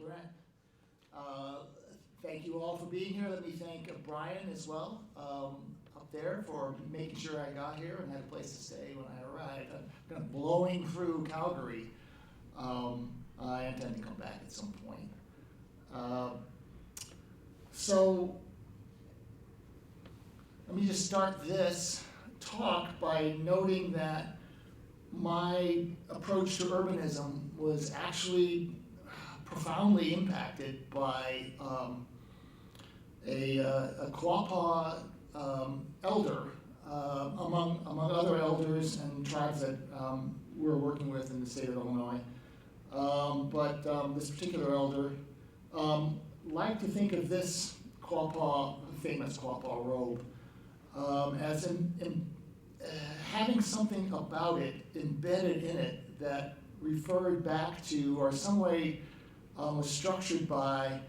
Brent. Thank you all for being here. Let me thank Brian as well up there for making sure I got here and had a place to stay when I arrived. I'm kind of blowing through Calgary. I intend to come back at some point. So let me just start this talk by noting that my approach to urbanism was actually profoundly impacted by a Quapaw elder, among other elders and tribes that we're working with in the state of Illinois. But this particular elder liked to think of this Quapaw, famous Quapaw robe, as having something about it embedded in it that referred back to, or some way was structured by,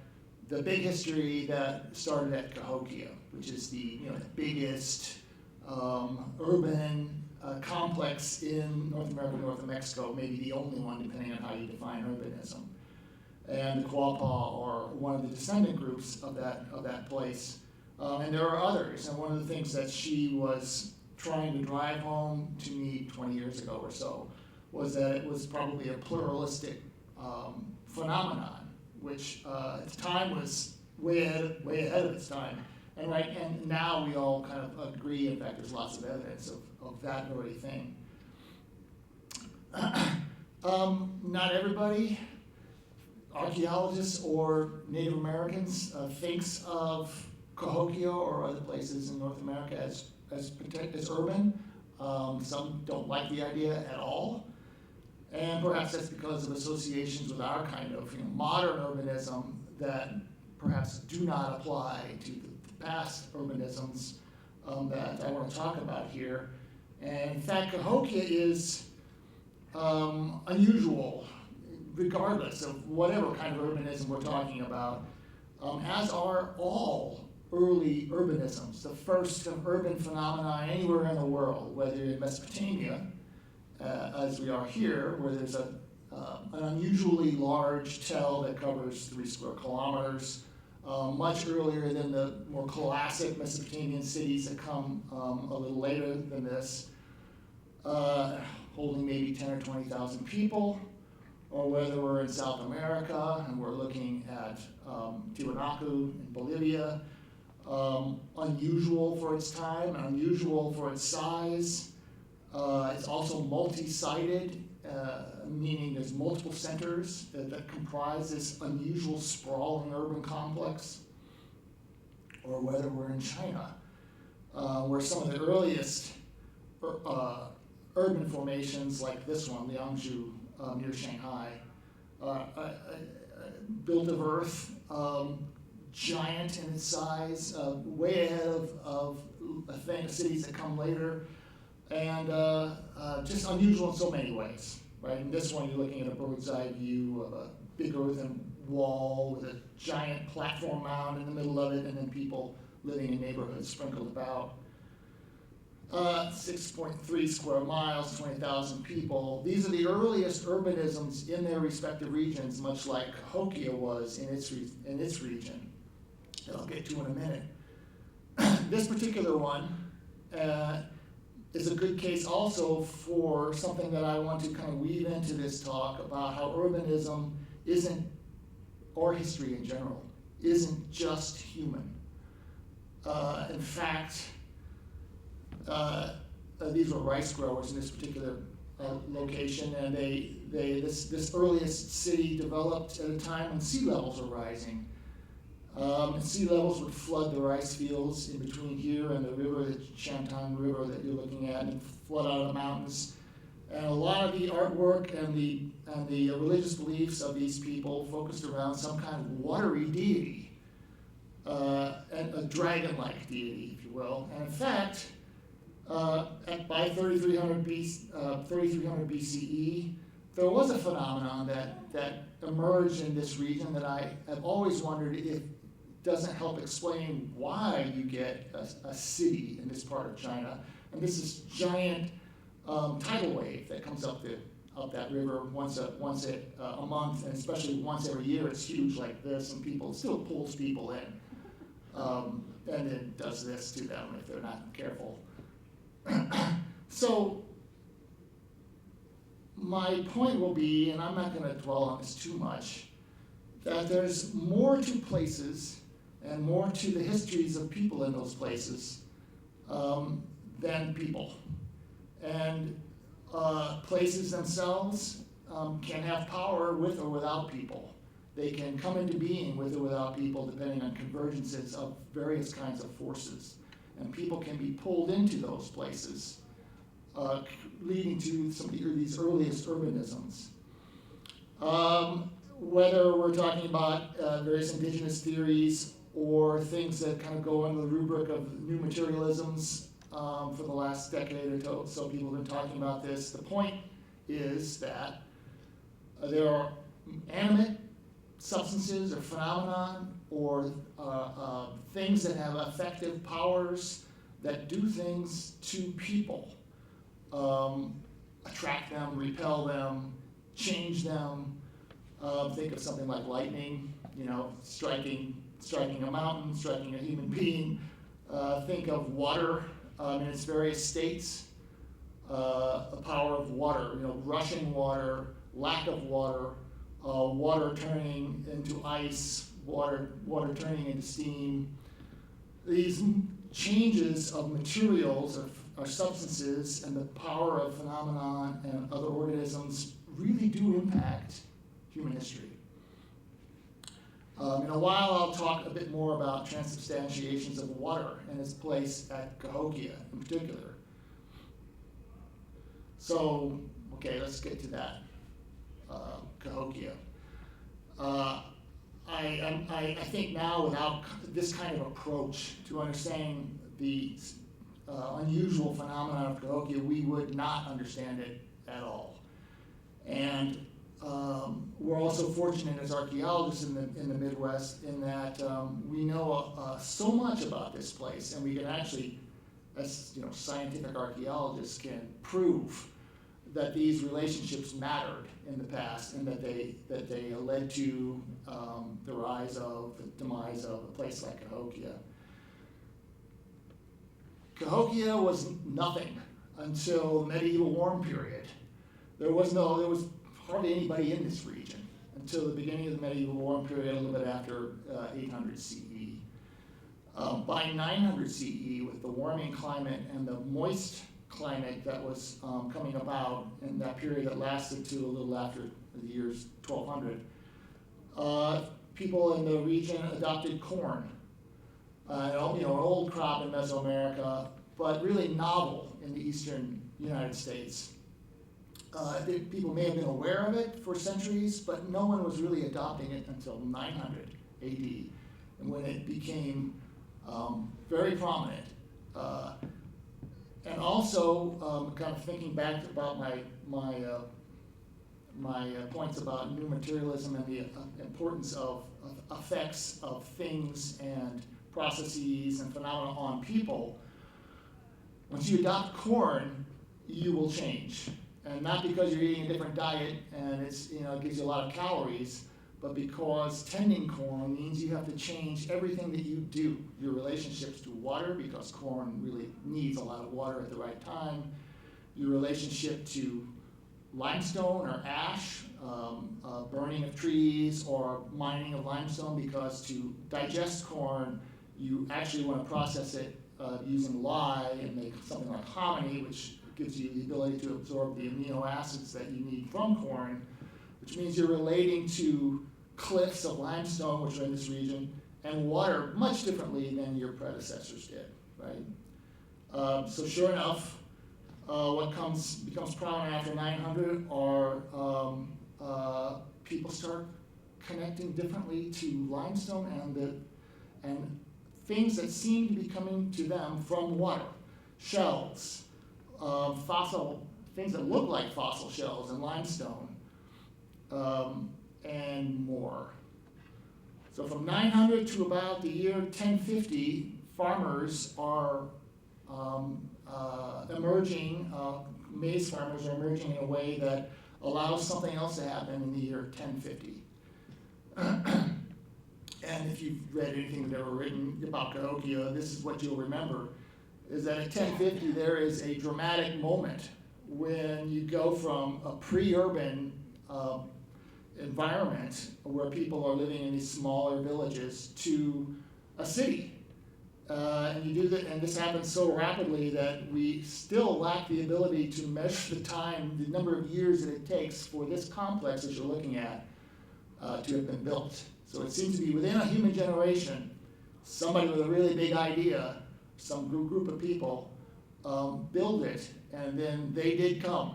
the big history that started at Cahokia, which is the the biggest urban complex in North America, north of Mexico, maybe the only one, depending on how you define urbanism. And the Quapaw are one of the descendant groups of that place. And there are others, and one of the things that she was trying to drive home to me 20 years ago or so was that it was probably a pluralistic phenomenon, which at the time was way ahead of its time. And now we all kind of agree, in fact, there's lots of evidence of that very thing. Not everybody, archaeologists or Native Americans, thinks of Cahokia or other places in North America as urban. Some don't like the idea at all. And perhaps that's because of associations with our kind of modern urbanism that perhaps do not apply to the past urbanisms that I want to talk about here. And in fact, Cahokia is unusual, regardless of whatever kind of urbanism we're talking about, as are all early urbanisms, the first of urban phenomena anywhere in the world, whether in Mesopotamia, as we are here, where there's an unusually large tell that covers 3 square kilometers, much earlier than the more classic Mesopotamian cities that come a little later than this, holding maybe 10 or 20,000 people, or whether we're in South America and we're looking at Tiwanaku in Bolivia, unusual for its time, unusual for its size. It's also multi-sited, meaning there's multiple centers that comprise this unusual sprawling urban complex. Or whether we're in China, where some of the earliest urban formations, like this one, Liangzhu, near Shanghai, built of earth, giant in its size, way ahead of cities that come later, and just unusual in so many ways, right? In this one, you're looking at a bird's eye view of a big earthen wall with a giant platform mound in the middle of it, and then people living in neighborhoods sprinkled about. 6.3 square miles, 20,000 people. These are the earliest urbanisms in their respective regions, much like Cahokia was in its region, that I'll get to in a minute. This particular one is a good case also for something that I want to kind of weave into this talk about how urbanism isn't, or history in general, isn't just human. In fact, these were rice growers in this particular location, and this earliest city developed at a time when sea levels were rising. And sea levels would flood the rice fields in between here and the river, the Shantung River that you're looking at, and flood out of the mountains. And a lot of the artwork and the religious beliefs of these people focused around some kind of watery deity, and a dragon-like deity, if you will. And in fact, by 3300 BCE, there was a phenomenon that emerged in this region that I have always wondered if doesn't help explain why you get a city in this part of China. And this is giant tidal wave that comes up up that river once a month, and especially once every year. It's huge like this, and it still pulls people in, and it does this to them if they're not careful. So my point will be, and I'm not going to dwell on this too much, that there's more to places and more to the histories of people in those places than people. And places themselves can have power with or without people. They can come into being with or without people depending on convergences of various kinds of forces. And people can be pulled into those places, leading to some of these earliest urbanisms. Whether we're talking about various indigenous theories or things that kind of go under the rubric of new materialisms for the last decade or so, people have been talking about this. The point is that there are animate substances or phenomenon or things that have effective powers that do things to people, attract them, repel them, change them. Think of something like lightning, striking a mountain, striking a human being. Think of water in its various states, the power of water, rushing water, lack of water, water turning into ice, water turning into steam. These changes of materials or substances and the power of phenomenon and other organisms really do impact human history. In a while, I'll talk a bit more about transubstantiations of water and its place at Cahokia in particular. So, okay, let's get to that. Cahokia. I think now, without this kind of approach to understanding the unusual phenomenon of Cahokia, we would not understand it at all. And we're also fortunate as archaeologists in the Midwest in that we know so much about this place, and we can actually, as scientific archaeologists, can prove that these relationships mattered in the past, and that they led to the rise of, the demise of a place like Cahokia. Cahokia was nothing until the medieval warm period. There was hardly anybody in this region until the beginning of the medieval warm period, a little bit after 800 CE. By 900 CE, with the warming climate and the moist climate that was coming about in that period that lasted to a little after the years 1200, people in the region adopted corn, an old crop in Mesoamerica, but really novel in the eastern United States. People may have been aware of it for centuries, but no one was really adopting it until 900 AD, and when it became very prominent. And also, kind of thinking back about my points about new materialism and the importance of effects of things and processes and phenomena on people. Once you adopt corn, you will change. And not because you're eating a different diet and it gives you a lot of calories, but because tending corn means you have to change everything that you do. Your relationships to water, because corn really needs a lot of water at the right time. Your relationship to limestone or ash, burning of trees or mining of limestone, because to digest corn, you actually want to process it using lye and make something like hominy, which gives you the ability to absorb the amino acids that you need from corn, which means you're relating to cliffs of limestone, which are in this region, and water much differently than your predecessors did, right? So sure enough, what becomes prominent after 900 are people start connecting differently to limestone and things that seem to be coming to them from water, shells, fossil things that look like fossil shells and limestone, and more. So from 900 to about the year 1050, farmers are emerging, maize farmers are emerging in a way that allows something else to happen in the year 1050. And if you've read anything that's ever written about Cahokia, this is what you'll remember, is that at 1050 there is a dramatic moment when you go from a pre-urban environment where people are living in these smaller villages to a city. And you do that, and this happens so rapidly that we still lack the ability to measure the time, the number of years that it takes for this complex that you're looking at to have been built. So it seems to be within a human generation, somebody with a really big idea, some group of people, build it, and then they did come.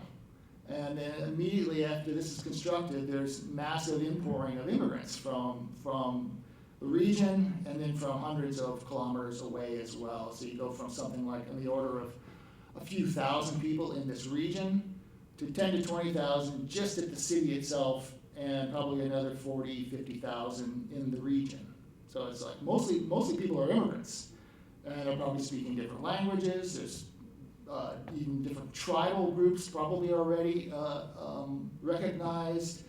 And then immediately after this is constructed, there's massive inpouring of immigrants from the region, and then from hundreds of kilometers away as well. So you go from something like in the order of a few thousand people in this region to 10 to 20,000 just at the city itself, and probably another 40, 50,000 in the region. So it's like mostly people are immigrants, and they're probably speaking different languages. There's even different tribal groups probably already recognized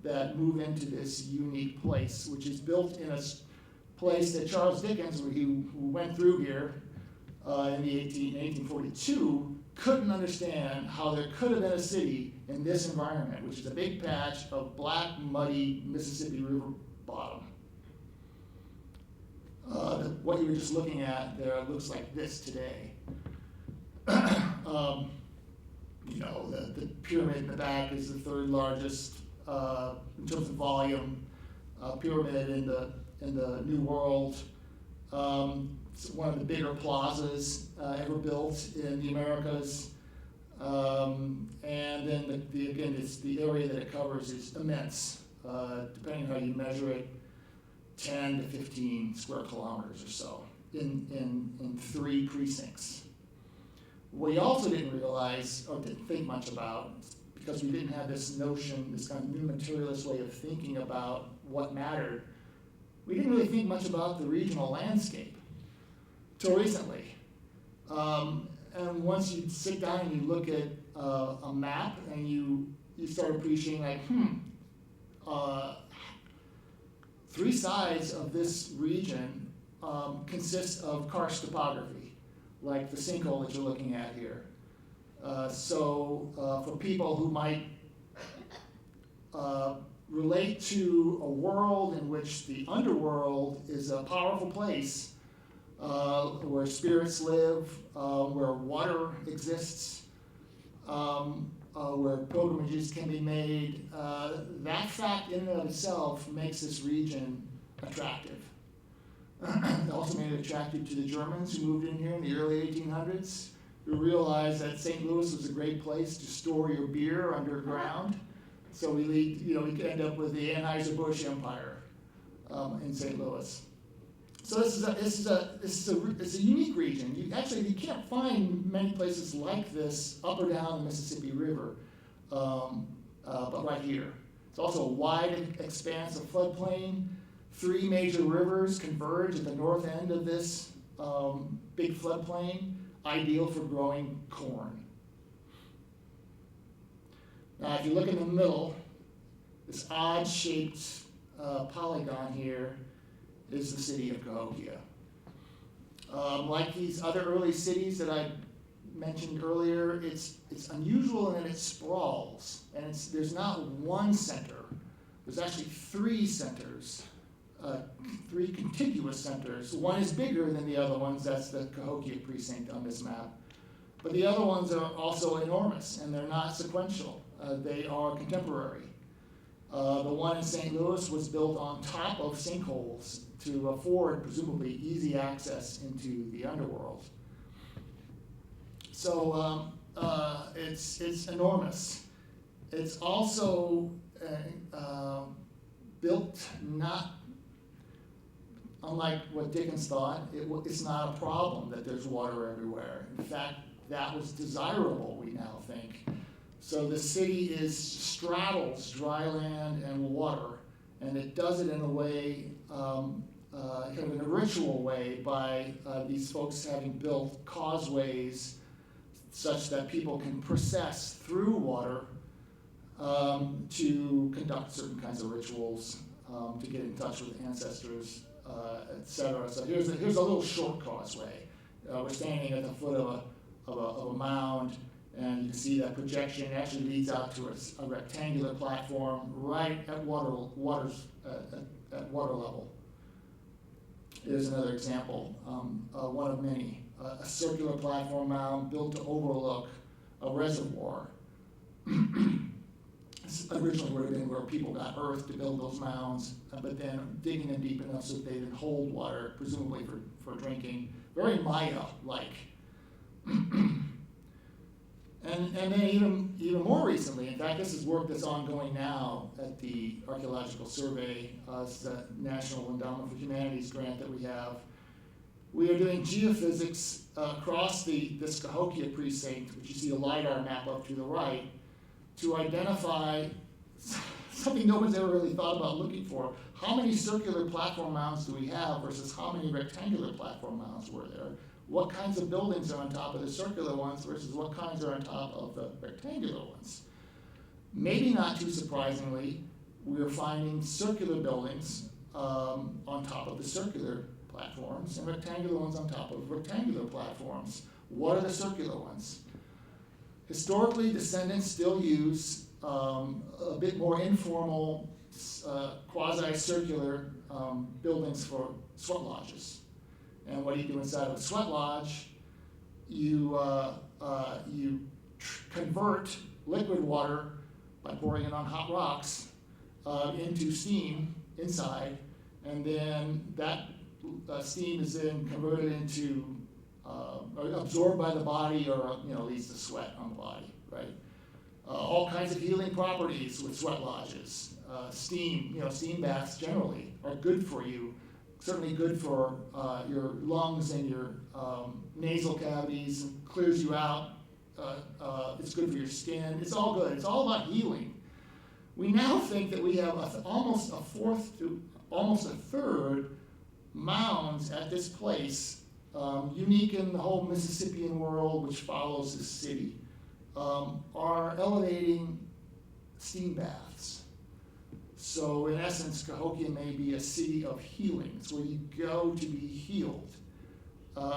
that move into this unique place, which is built in a place that Charles Dickens, who went through here in 1842, couldn't understand how there could have been a city in this environment, which is a big patch of black, muddy Mississippi River bottom. What you were just looking at there looks like this today. The pyramid in the back is the third largest in terms of volume pyramid in the New World. It's one of the bigger plazas ever built in the Americas. And then again, it's the area that it covers is immense. Depending on how you measure it, 10 to 15 square kilometers or so in 3 precincts. What we also didn't realize, or didn't think much about, because we didn't have this notion, this kind of new materialist way of thinking about what mattered, we didn't really think much about the regional landscape till recently. And once you sit down and you look at a map and you start appreciating like, 3 sides of this region consist of karst topography, like the sinkhole that you're looking at here. So for people who might relate to a world in which the underworld is a powerful place where spirits live, where water exists, where pilgrimages can be made, that fact in and of itself makes this region attractive. It also made it attractive to the Germans who moved in here in the early 1800s, who realized that St. Louis was a great place to store your beer underground. So we could end up with the Anheuser-Busch Empire in St. Louis. So this is a unique region. You can't find many places like this up or down the Mississippi River, but right here. It's also a wide expanse of floodplain. 3 major rivers converge at the north end of this big floodplain, ideal for growing corn. Now, if you look in the middle, this odd-shaped polygon here is the city of Cahokia. Like these other early cities that I mentioned earlier, it's unusual in that it sprawls, and there's not one center. There's actually 3 centers, 3 contiguous centers. One is bigger than the other ones. That's the Cahokia precinct on this map. But the other ones are also enormous, and they're not sequential. They are contemporary. The one in St. Louis was built on top of sinkholes to afford, presumably, easy access into the underworld. So it's enormous. It's also built not, unlike what Dickens thought, it's not a problem that there's water everywhere. In fact, that was desirable, we now think. So the city straddles dry land and water, and it does it in a way, kind of in a ritual way, by these folks having built causeways such that people can process through water to conduct certain kinds of rituals, to get in touch with ancestors, etc. So here's a little short causeway. We're standing at the foot of a mound, and you can see that projection actually leads out to a rectangular platform right at water level. Here's another example, one of many. A circular platform mound built to overlook a reservoir. Originally would have been where people got earth to build those mounds, but then digging them deep enough so that they would hold water, presumably for drinking. Very Maya-like. And then even more recently, in fact, this is work that's ongoing now at the Archaeological Survey, it's the National Endowment for Humanities grant that we have. We are doing geophysics across this Cahokia precinct, which you see a LiDAR map up to the right, to identify something no one's ever really thought about looking for. How many circular platform mounds do we have versus how many rectangular platform mounds were there? What kinds of buildings are on top of the circular ones versus what kinds are on top of the rectangular ones? Maybe not too surprisingly, we're finding circular buildings on top of the circular platforms and rectangular ones on top of rectangular platforms. What are the circular ones? Historically, descendants still use a bit more informal, quasi-circular buildings for sweat lodges. And what do you do inside of a sweat lodge? You convert liquid water by pouring it on hot rocks into steam inside, and then that steam is then converted into absorbed by the body, or leads to sweat on the body, right? All kinds of healing properties with sweat lodges. Steam baths generally are good for you. Certainly good for your lungs and your nasal cavities, and clears you out. It's good for your skin. It's all good. It's all about healing. We now think that we have almost a fourth to almost a third mounds at this place, unique in the whole Mississippian world, which follows this city, are elevating steam baths. So in essence, Cahokia may be a city of healing. It's where you go to be healed,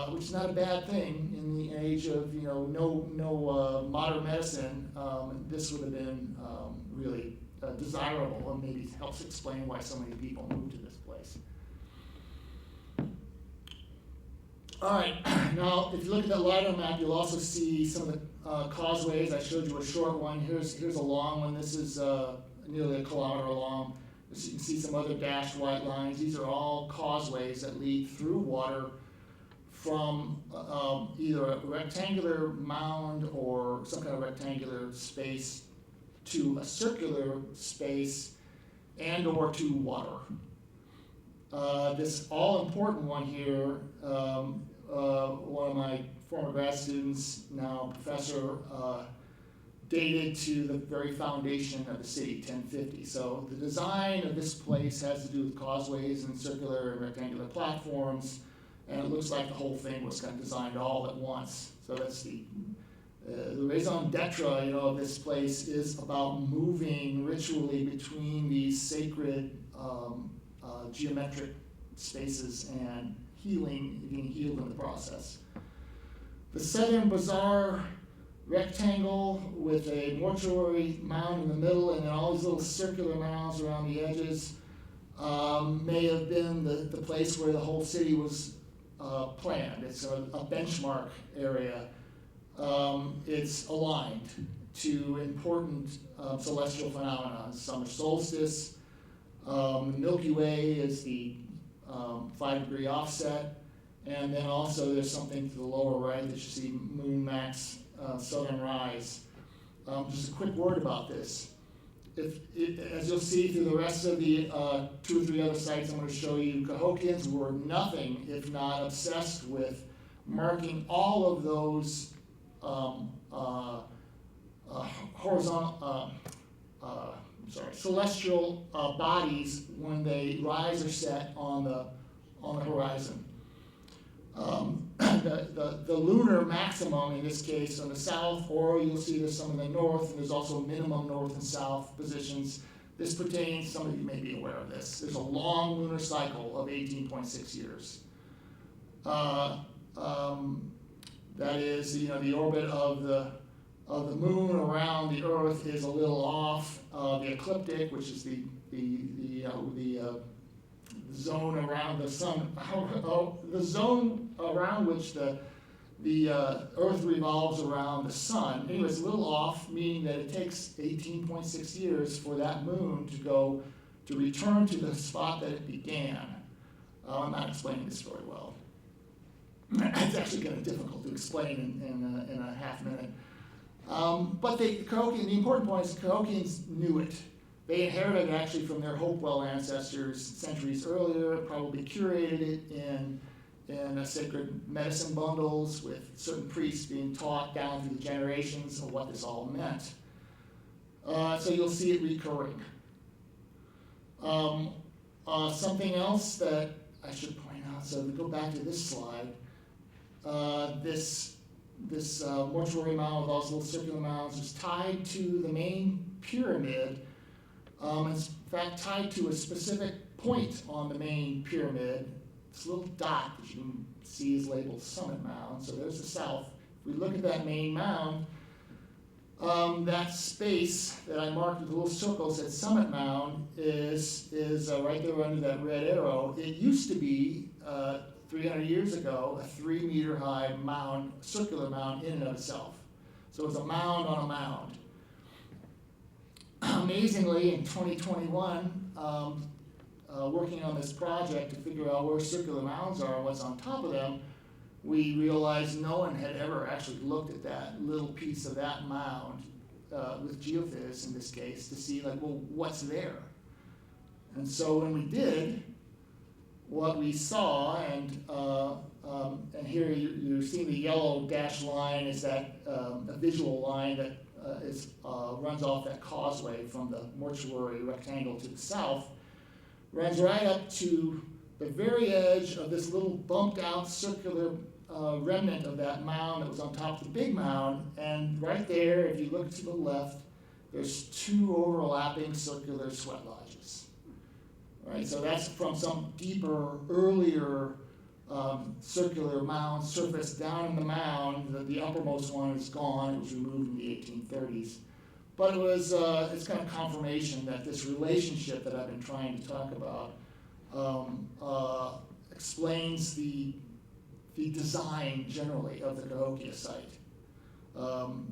which is not a bad thing in the age of no modern medicine. This would have been really desirable, and maybe helps explain why so many people moved to this place. All right, now if you look at that LiDAR map, you'll also see some of the causeways. I showed you a short one. Here's a long one. This is nearly a kilometer long. As you can see some other dashed white lines. These are all causeways that lead through water from either a rectangular mound or some kind of rectangular space to a circular space and or to water. This all-important one here, one of my former grad students, now professor, dated to the very foundation of the city, 1050. So the design of this place has to do with causeways and circular and rectangular platforms, and it looks like the whole thing was kind of designed all at once. So that's the raison d'etre, of this place is about moving ritually between these sacred geometric spaces and being healed in the process. The southern bazaar rectangle with a mortuary mound in the middle and then all these little circular mounds around the edges may have been the place where the whole city was planned. It's a benchmark area. It's aligned to important celestial phenomena. Summer solstice, the Milky Way is the 5-degree offset, and then also there's something to the lower right that you see, Moon Max Southern Rise. Just a quick word about this. As you'll see through the rest of the 2 or 3 other sites I'm going to show you, Cahokians were nothing if not obsessed with marking all of those celestial bodies when they rise or set on the horizon. The lunar maximum in this case on the south, or you'll see there's some in the north, and there's also minimum north and south positions. This pertains, some of you may be aware of this, there's a long lunar cycle of 18.6 years. That is, the orbit of the moon around the Earth is a little off. The ecliptic, which is the zone around the sun, the zone around which the Earth revolves around the sun. Anyway, it's a little off, meaning that it takes 18.6 years for that moon to return to the spot that it began. I'm not explaining this very well. It's actually kind of difficult to explain in a half minute. But the important point is the Cahokians knew it. They inherited it actually from their Hopewell ancestors centuries earlier, probably curated it in sacred medicine bundles with certain priests being taught down through the generations of what this all meant. So you'll see it recurring. Something else that I should point out, so we go back to this slide. This mortuary mound with all those little circular mounds is tied to the main pyramid. It's in fact tied to a specific point on the main pyramid. This little dot that you can see is labeled Summit Mound. So there's the south. If we look at that main mound, that space that I marked with the little circles at Summit Mound is right there under that red arrow. It used to be 300 years ago, a 3-meter high mound, circular mound in and of itself. So it's a mound on a mound. Amazingly, in 2021, working on this project to figure out where circular mounds are and what's on top of them, we realized no one had ever actually looked at that little piece of that mound with geophys in this case to see, what's there? And so when we did, what we saw, and here you're seeing the yellow dashed line is that a visual line that runs off that causeway from the mortuary rectangle to the south, runs right up to the very edge of this little bumped out circular remnant of that mound that was on top of the big mound. And right there, if you look to the left, there's 2 overlapping circular sweat lodges. Right, so that's from some deeper, earlier circular mound surface down in the mound. The uppermost one is gone. It was removed in the 1830s. But it's kind of confirmation that this relationship that I've been trying to talk about explains the design generally of the Cahokia site.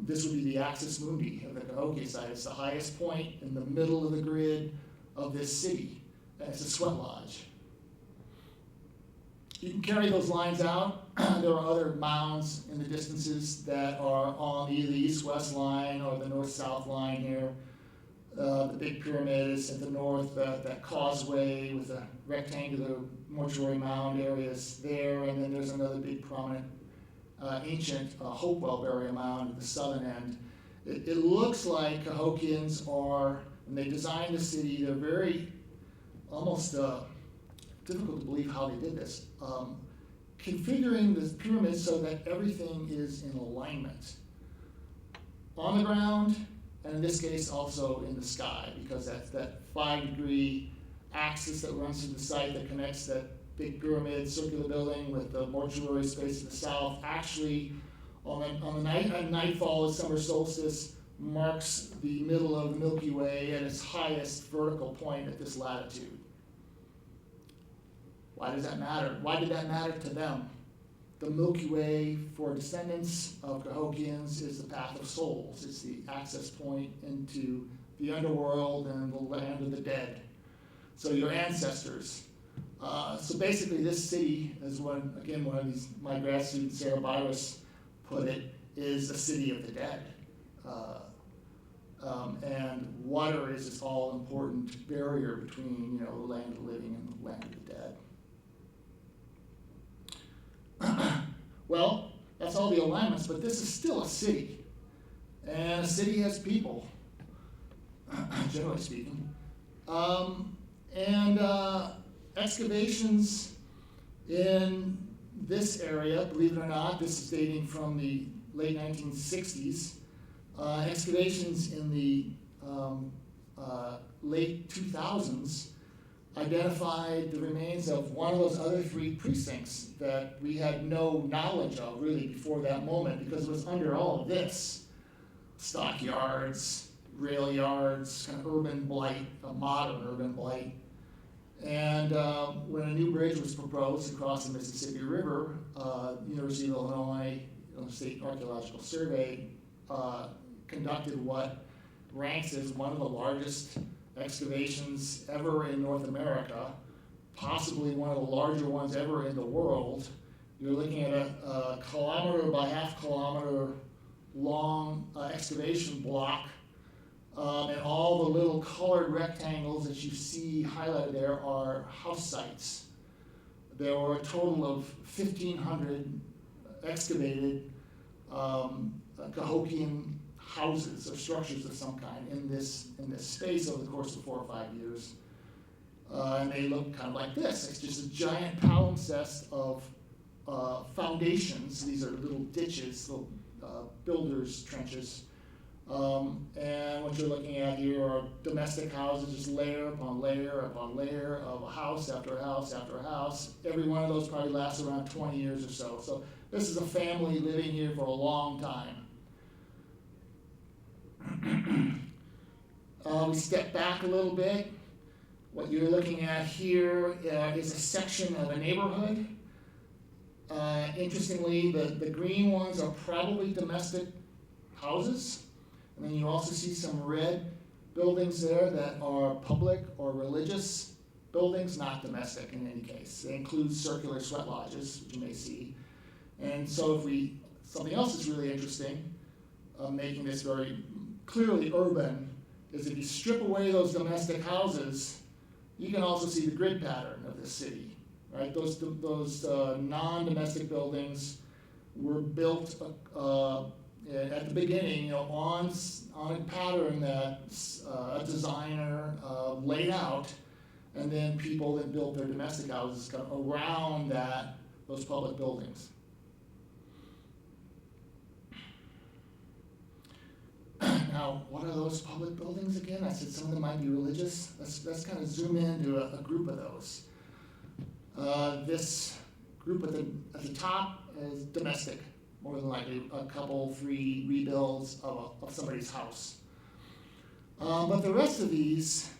This would be the axis mundi of the Cahokia site. It's the highest point in the middle of the grid of this city. It's a sweat lodge. You can carry those lines out. There are other mounds in the distances that are on either the east-west line or the north-south line here. The big pyramid is at the north, that causeway with the rectangular mortuary mound areas there, and then there's another big prominent ancient Hopewell burial mound at the southern end. It looks like Cahokians are, when they designed the city, they're very almost difficult to believe how they did this, configuring the pyramid so that everything is in alignment. On the ground, and in this case also in the sky, because that's that 5-degree axis that runs through the site that connects that big pyramid circular building with the mortuary space to the south, actually on the nightfall of summer solstice marks the middle of the Milky Way at its highest vertical point at this latitude. Why does that matter? Why did that matter to them? The Milky Way for descendants of Cahokians is the path of souls. It's the access point into the underworld and the land of the dead. So your ancestors. So basically this city, as one of my grad students, Sarah Byris, put it, is a city of the dead. And water is this all-important barrier between the land of the living and the land of the dead. Well, that's all the alignments, but this is still a city. And a city has people, generally speaking. And excavations in this area, believe it or not, this is dating from the late 1960s. Excavations in the late 2000s identified the remains of one of those other three precincts that we had no knowledge of really before that moment, because it was under all of this. Stockyards, rail yards, kind of urban blight, a modern urban blight. And when a new bridge was proposed across the Mississippi River, University of Illinois State Archaeological Survey conducted what ranks as one of the largest excavations ever in North America, possibly one of the larger ones ever in the world. You're looking at a kilometer by half kilometer long excavation block, and all the little colored rectangles that you see highlighted there are house sites. There were a total of 1,500 excavated Cahokian houses or structures of some kind in this space over the course of 4 or 5 years. And they look kind of like this. It's just a giant palimpsest of foundations. These are little ditches, little builders' trenches. And what you're looking at here are domestic houses, just layer upon layer upon layer of a house after a house after a house. Every one of those probably lasts around 20 years or so. So this is a family living here for a long time. We step back a little bit. What you're looking at here is a section of a neighborhood. Interestingly, the green ones are probably domestic houses. And then you also see some red buildings there that are public or religious buildings, not domestic in any case. They include circular sweat lodges, which you may see. And so something else that's really interesting, making this very clearly urban, is if you strip away those domestic houses, you can also see the grid pattern of the city, right? Those non-domestic buildings were built at the beginning, on a pattern that a designer laid out, and then people that built their domestic houses kind of around those public buildings. Now, what are those public buildings again? I said some of them might be religious. Let's kind of zoom into a group of those. This group at the top is domestic, more than likely a couple, 3 rebuilds of somebody's house. But the rest of these,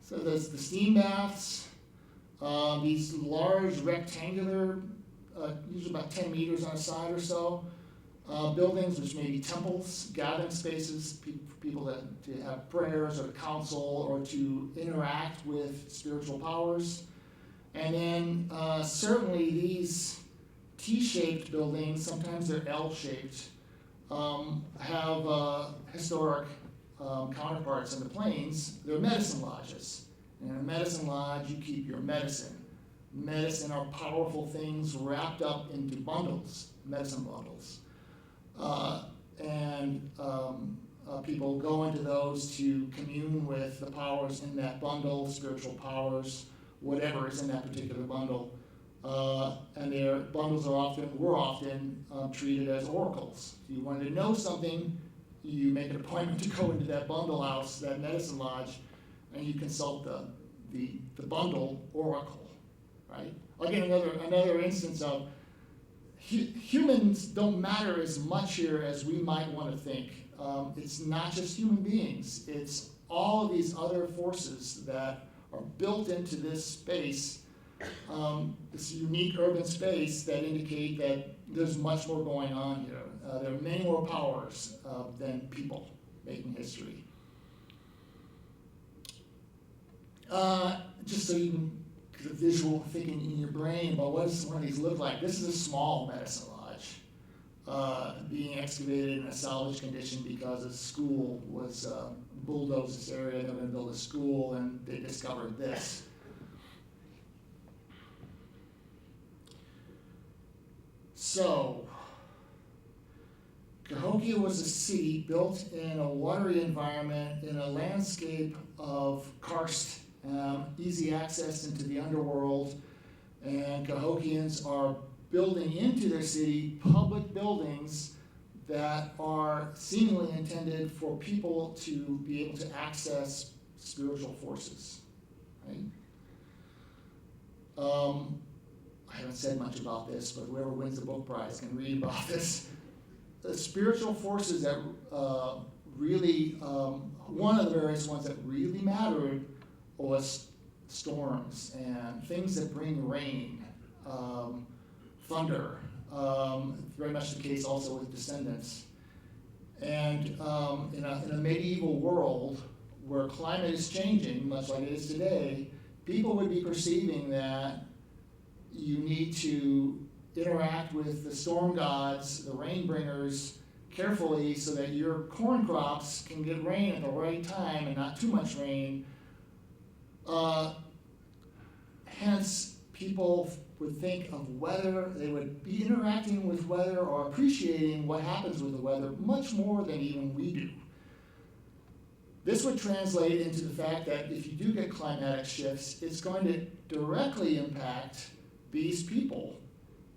so there's the steam baths, these large rectangular, usually about 10 meters on a side or so, buildings which may be temples, gathering spaces for people to have prayers or to counsel or to interact with spiritual powers. And then certainly these T-shaped buildings, sometimes they're L-shaped, have historic counterparts in the plains. They're medicine lodges. And in a medicine lodge, you keep your medicine. Medicine are powerful things wrapped up into bundles, medicine bundles. People go into those to commune with the powers in that bundle, spiritual powers, whatever is in that particular bundle. And their bundles were often treated as oracles. If you wanted to know something, you make an appointment to go into that bundle house, that medicine lodge, and you consult the bundle oracle, right? Again, another instance of humans don't matter as much here as we might want to think. It's not just human beings. It's all of these other forces that are built into this space, this unique urban space that indicate that there's much more going on here. There are many more powers than people making history. Just so you can get a visual thinking in your brain about what does one of these look like. This is a small medicine lodge being excavated in a salvage condition because a school was bulldozed this area. They were going to build a school, and they discovered this. So, Cahokia was a city built in a watery environment in a landscape of karst, easy access into the underworld, and Cahokians are building into their city public buildings that are seemingly intended for people to be able to access spiritual forces, right? I haven't said much about this, but whoever wins the book prize can read about this. The spiritual forces that really, one of the various ones that really mattered was storms and things that bring rain, thunder, very much the case also with descendants. And in a medieval world where climate is changing, much like it is today, people would be perceiving that you need to interact with the storm gods, the rain bringers, carefully so that your corn crops can get rain at the right time and not too much rain. Hence, people would think of weather, they would be interacting with weather or appreciating what happens with the weather much more than even we do. This would translate into the fact that if you do get climatic shifts, it's going to directly impact these people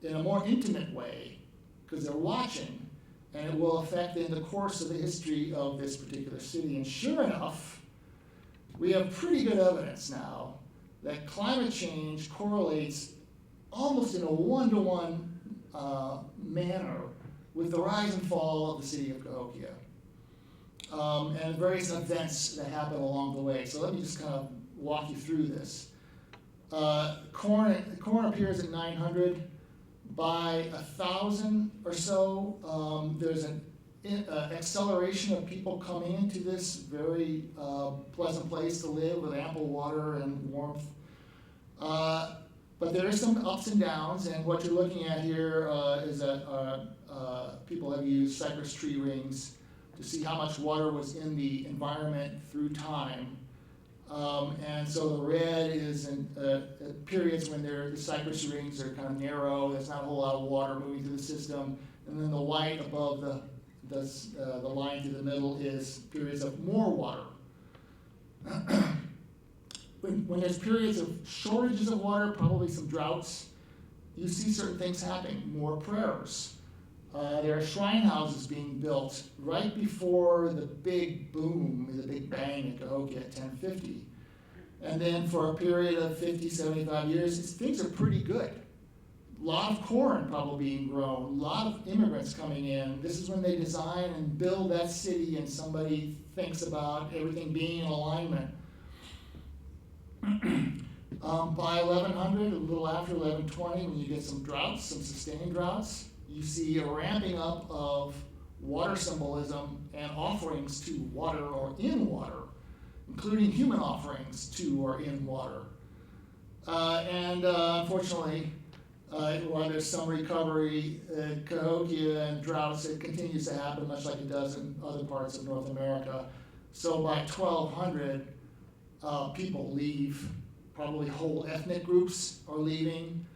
in a more intimate way because they're watching, and it will affect in the course of the history of this particular city. And sure enough, we have pretty good evidence now that climate change correlates almost in a one-to-one manner with the rise and fall of the city of Cahokia and various events that happen along the way. So let me just kind of walk you through this. Corn appears at 900. By 1,000 or so, there's an acceleration of people coming into this very pleasant place to live with ample water and warmth. But there are some ups and downs, and what you're looking at here is that people have used cypress tree rings to see how much water was in the environment through time. And so the red is in periods when the cypress rings are kind of narrow, there's not a whole lot of water moving through the system. And then the white above the line through the middle is periods of more water. When there's periods of shortages of water, probably some droughts, you see certain things happening, more prayers. There are shrine houses being built right before the big boom, the big bang at Cahokia at 1050. And then for a period of 50, 75 years, things are pretty good. A lot of corn probably being grown, a lot of immigrants coming in. This is when they design and build that city and somebody thinks about everything being in alignment. By 1100, a little after 1120, when you get some droughts, some sustained droughts, you see a ramping up of water symbolism and offerings to water or in water, including human offerings to or in water. Unfortunately, while there's some recovery, Cahokia and droughts, it continues to happen much like it does in other parts of North America. So by 1200, people leave, probably whole ethnic groups are leaving.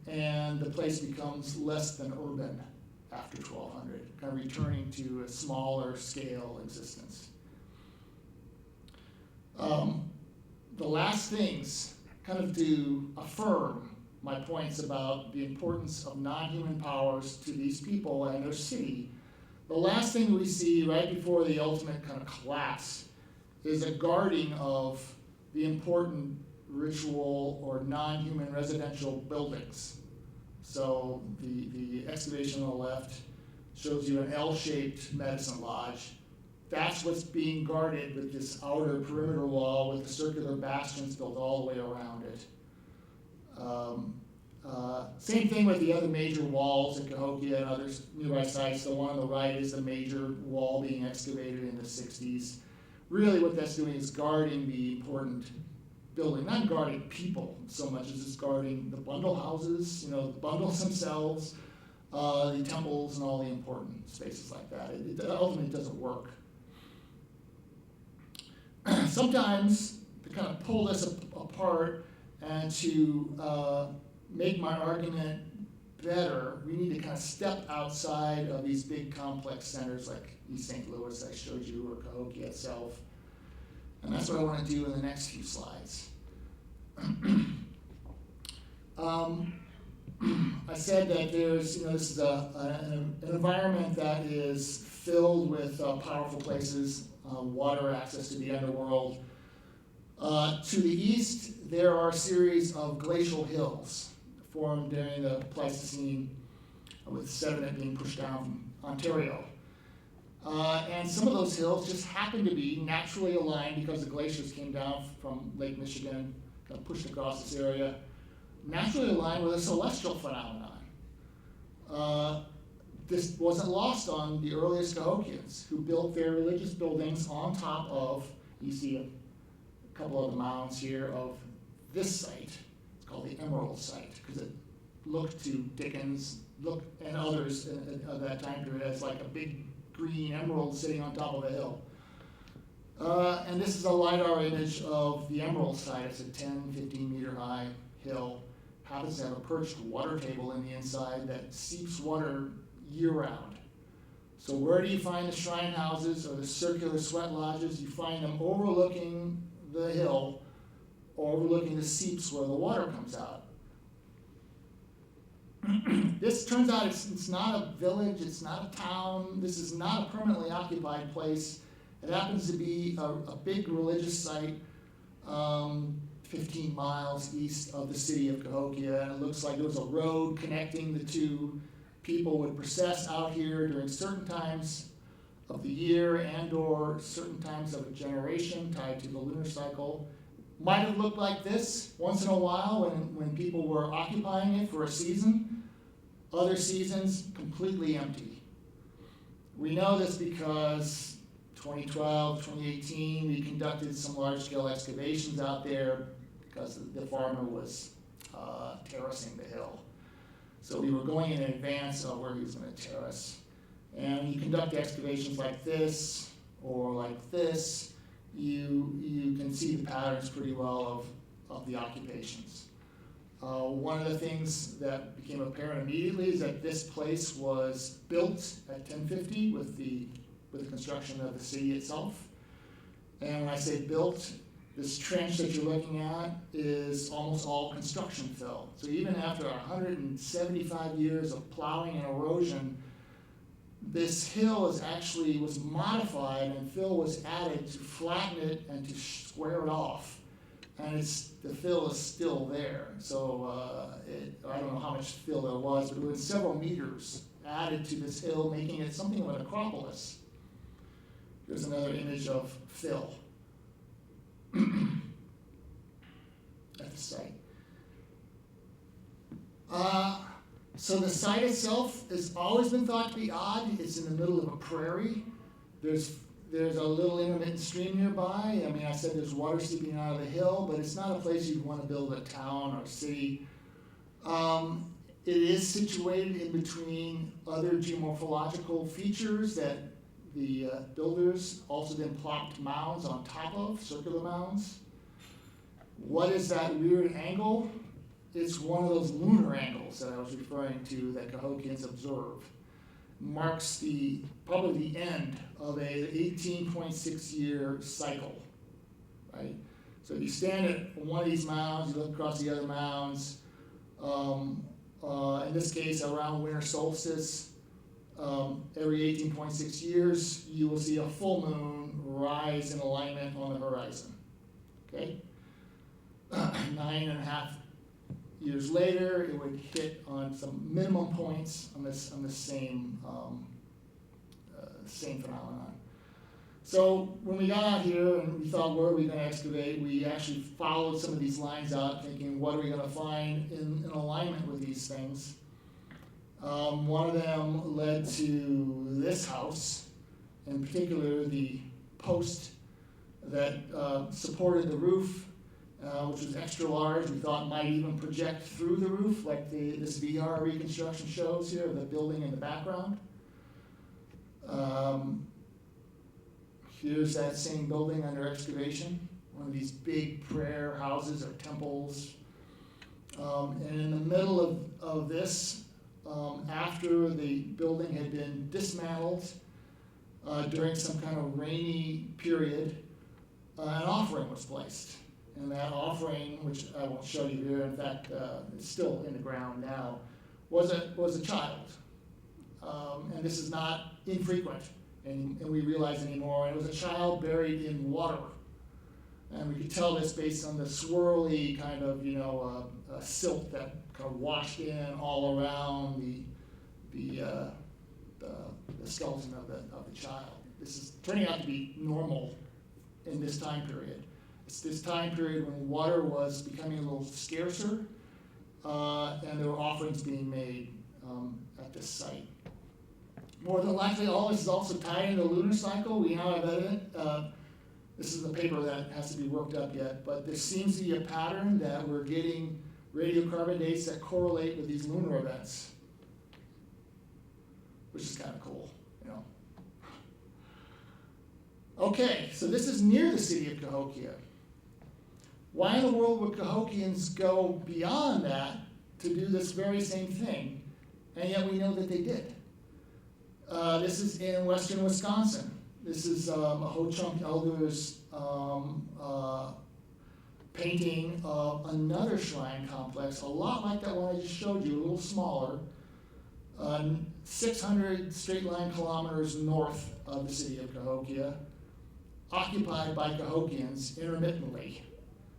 And the place becomes less than urban after 1200, kind of returning to a smaller scale existence. The last things kind of to affirm my points about the importance of non-human powers to these people and their city. The last thing we see right before the ultimate kind of collapse is a guarding of the important ritual or non-human residential buildings. So the excavation on the left shows you an L-shaped medicine lodge. That's what's being guarded with this outer perimeter wall with the circular bastions built all the way around it. Same thing with the other major walls at Cahokia and other nearby sites. The one on the right is the major wall being excavated in the 60s. Really what that's doing is guarding the important building, not guarding people so much as it's guarding the bundle houses, the bundles themselves, the temples and all the important spaces like that. It ultimately doesn't work. Sometimes to kind of pull this apart and to make my argument better, we need to kind of step outside of these big complex centers like East St. Louis I showed you, or Cahokia itself. And that's what I want to do in the next few slides. I said that there's, this is an environment that is filled with powerful places, water access to the underworld. To the east, there are a series of glacial hills formed during the Pleistocene, with sediment being pushed down from Ontario. And some of those hills just happen to be naturally aligned because the glaciers came down from Lake Michigan, kind of pushed across this area, naturally aligned with a celestial phenomenon. This wasn't lost on the earliest Cahokians, who built their religious buildings on top of, you see a couple of the mounds here of this site. It's called the Emerald Site, because it looked to Dickens, and others of that time period as like a big green emerald sitting on top of a hill. And this is a LiDAR image of the Emerald Site. It's a 10, 15 meter high hill. Happens to have a perched water table in the inside that seeps water year-round. So where do you find the shrine houses or the circular sweat lodges? You find them overlooking the hill, overlooking the seeps where the water comes out. This turns out it's not a village, it's not a town, this is not a permanently occupied place. It happens to be a big religious site, 15 miles east of the city of Cahokia, and it looks like there was a road connecting the two. People would process out here during certain times of the year and or certain times of a generation tied to the lunar cycle. Might have looked like this once in a while when people were occupying it for a season. Other seasons, completely empty. We know this because 2012, 2018, we conducted some large-scale excavations out there because the farmer was terracing the hill. So we were going in advance of where he was going to terrace. And when you conduct excavations like this or like this, you can see the patterns pretty well of the occupations. One of the things that became apparent immediately is that this place was built at 1050 with the construction of the city itself. And when I say built, this trench that you're looking at is almost all construction fill. So even after 175 years of plowing and erosion, this hill was modified and fill was added to flatten it and to square it off. And the fill is still there. So I don't know how much fill there was, but it was several meters added to this hill, making it something of an acropolis. Here's another image of fill at the site. So the site itself has always been thought to be odd. It's in the middle of a prairie. There's a little intermittent stream nearby. I mean, I said there's water seeping out of the hill, but it's not a place you'd want to build a town or city. It is situated in between other geomorphological features that the builders also then plopped mounds on top of, circular mounds. What is that weird angle? It's one of those lunar angles that I was referring to that Cahokians observe. Marks probably the end of a 18.6 year cycle, right? So if you stand at one of these mounds, you look across the other mounds, in this case around winter solstice, every 18.6 years, you will see a full moon rise in alignment on the horizon, okay? 9.5 years later, it would hit on some minimum points on the same phenomenon. So when we got out here and we thought, where are we going to excavate, we actually followed some of these lines out, thinking, what are we going to find in alignment with these things? One of them led to this house, in particular the post that supported the roof, which was extra large. We thought might even project through the roof, like this VR reconstruction shows here of the building in the background. Here's that same building under excavation, one of these big prayer houses or temples. And in the middle of this, after the building had been dismantled during some kind of rainy period, an offering was placed. And that offering, which I won't show you here, in fact, it's still in the ground now, was a child. And this is not infrequent, and we realize anymore. It was a child buried in water. And we could tell this based on the swirly kind of, silt that kind of washed in all around the skeleton of the child. This is turning out to be normal in this time period. It's this time period when water was becoming a little scarcer, and there were offerings being made at this site. More than likely, all this is also tied into the lunar cycle. We now have evidence. This is a paper that has to be worked up yet, but there seems to be a pattern that we're getting radiocarbon dates that correlate with these lunar events, which is kind of cool, Okay, so this is near the city of Cahokia. Why in the world would Cahokians go beyond that to do this very same thing? And yet we know that they did. This is in western Wisconsin. This is a Ho-Chunk Elder's painting of another shrine complex, a lot like that one I just showed you, a little smaller, 600 straight line kilometers north of the city of Cahokia, occupied by Cahokians intermittently.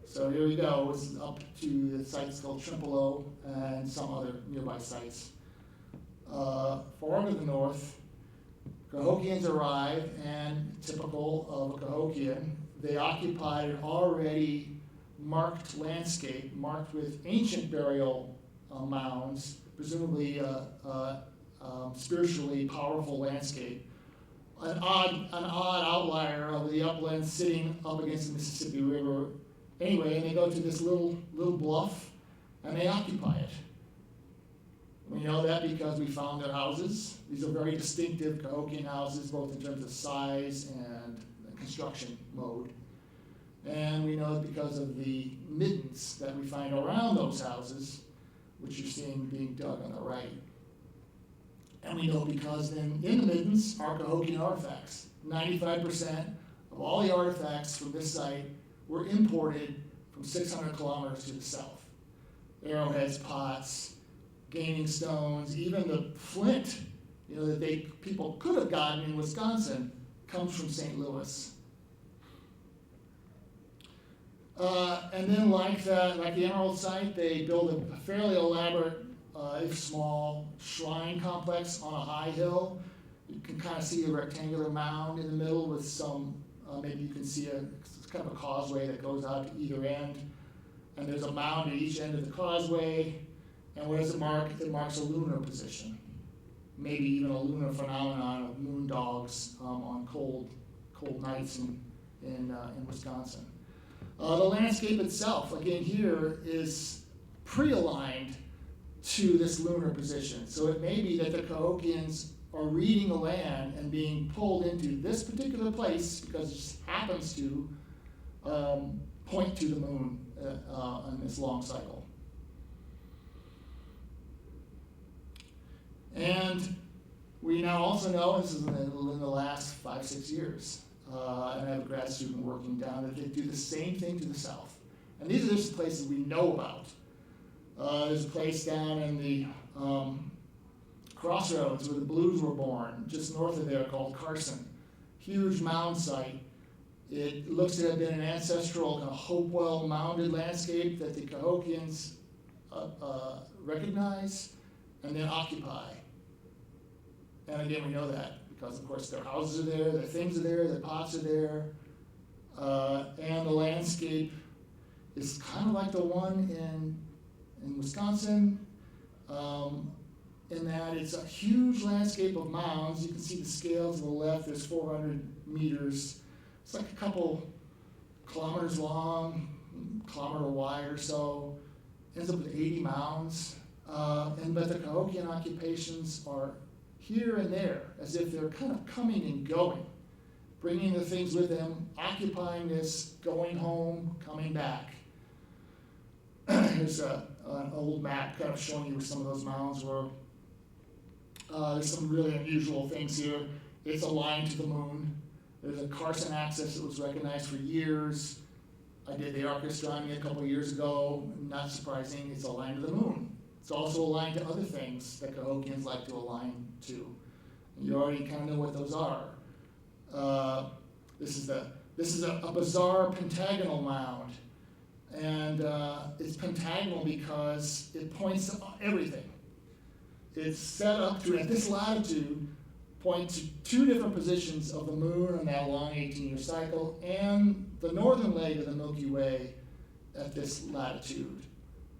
So here we go, this is up to the sites called Trempealeau and some other nearby sites. Far to the north, Cahokians arrive, and typical of a Cahokian, they occupied an already marked landscape, marked with ancient burial mounds, presumably spiritually powerful landscape. An odd outlier of the upland sitting up against the Mississippi River. Anyway, and they go to this little bluff, and they occupy it. We know that because we found their houses. These are very distinctive Cahokian houses, both in terms of size and construction mode. And we know it because of the middens that we find around those houses, which you're seeing being dug on the right. And we know because then in the middens are Cahokian artifacts. 95% of all the artifacts from this site were imported from 600 kilometers to the south. Arrowheads, pots, gaming stones, even the flint, that people could have gotten in Wisconsin, comes from St. Louis. And then like the Emerald site, they build a fairly elaborate, if small, shrine complex on a high hill. You can kind of see a rectangular mound in the middle with some, maybe you can see it's kind of a causeway that goes out to either end. And there's a mound at each end of the causeway. And what does it mark? It marks a lunar position. Maybe even a lunar phenomenon of moon dogs on cold nights in Wisconsin. The landscape itself, again here, is pre-aligned to this lunar position. So it may be that the Cahokians are reading the land and being pulled into this particular place because it just happens to point to the moon on this long cycle. And we now also know, this is in the last 5-6 years, and I have a grad student working down, that they do the same thing to the south. And these are just places we know about. There's a place down in the crossroads where the Blues were born, just north of there, called Carson. Huge mound site. It looks to have been an ancestral kind of Hopewell mounded landscape that the Cahokians recognize and then occupy. And again, we know that because, of course, their houses are there, their things are there, their pots are there, and the landscape is kind of like the one in Wisconsin, in that it's a huge landscape of mounds. You can see the scales on the left. There's 400 meters. It's like a couple kilometers long, kilometer wide or so. Ends up with 80 mounds. But the Cahokian occupations are here and there, as if they're kind of coming and going, bringing the things with them, occupying this, going home, coming back. Here's an old map kind of showing you where some of those mounds were. There's some really unusual things here. It's aligned to the moon. There's a Carson axis that was recognized for years. I did the archaeoastronomy a couple of years ago. Not surprising, it's aligned to the moon. It's also aligned to other things that Cahokians like to align to. You already kind of know what those are. This is a bizarre pentagonal mound, and it's pentagonal because it points to everything. It's set up to, at this latitude, point to two different positions of the moon on that long 18-year cycle, and the northern leg of the Milky Way at this latitude.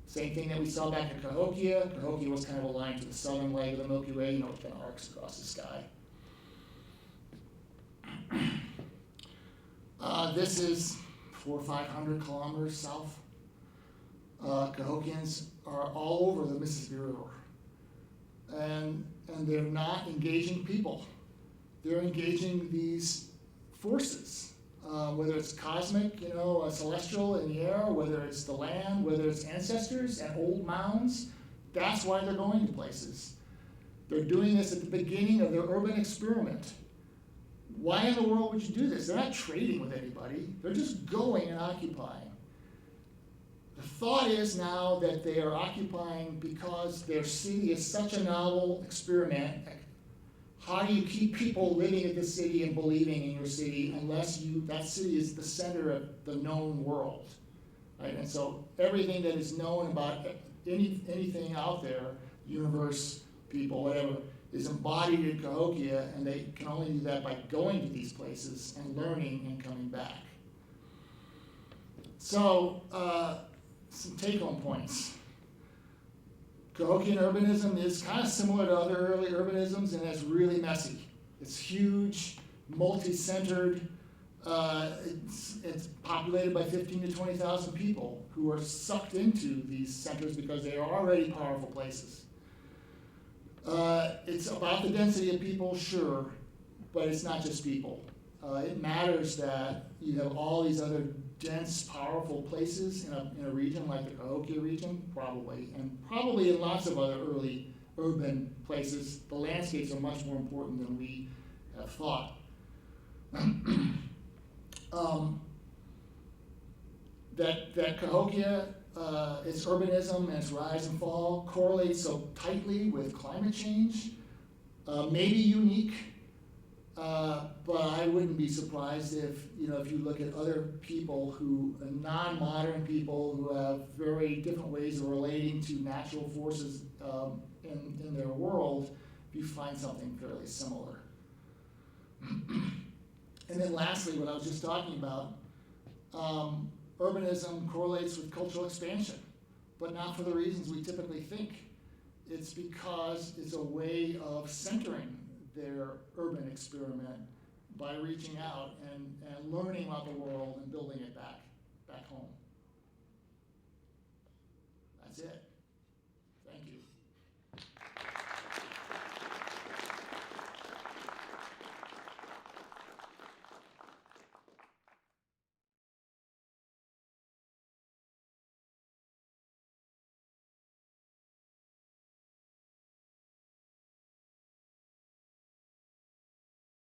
Same thing that we saw back at Cahokia. Cahokia was kind of aligned to the southern leg of the Milky Way, you know, it kind of arcs across the sky. This is 400 or 500 kilometers south. Cahokians are all over the Mississippi River. And they're not engaging people. They're engaging these forces, whether it's cosmic, you know, celestial in the air, whether it's the land, whether it's ancestors and old mounds. That's why they're going to places. They're doing this at the beginning of their urban experiment. Why in the world would you do this? They're not trading with anybody. They're just going and occupying. The thought is now that they are occupying because their city is such a novel experiment. How do you keep people living in this city and believing in your city unless that city is the center of the known world, right? And so everything that is known about anything out there, universe, people, whatever, is embodied in Cahokia, and they can only do that by going to these places and learning and coming back. So, some take-home points. Cahokian urbanism is kind of similar to other early urbanisms, and it's really messy. It's huge, multi-centered. It's populated by 15 to 20,000 people who are sucked into these centers because they are already powerful places. It's about the density of people, sure, but it's not just people. It matters that you have all these other dense, powerful places in a region like the Cahokia region, probably, and probably in lots of other early urban places. The landscapes are much more important than we have thought. That Cahokia, its urbanism and its rise and fall correlates so tightly with climate change, may be unique. But I wouldn't be surprised if you look at other people non-modern people who have very different ways of relating to natural forces in their world, if you find something fairly similar. And then lastly, what I was just talking about, urbanism correlates with cultural expansion, but not for the reasons we typically think. It's because it's a way of centering their urban experiment by reaching out and learning about the world and building it back.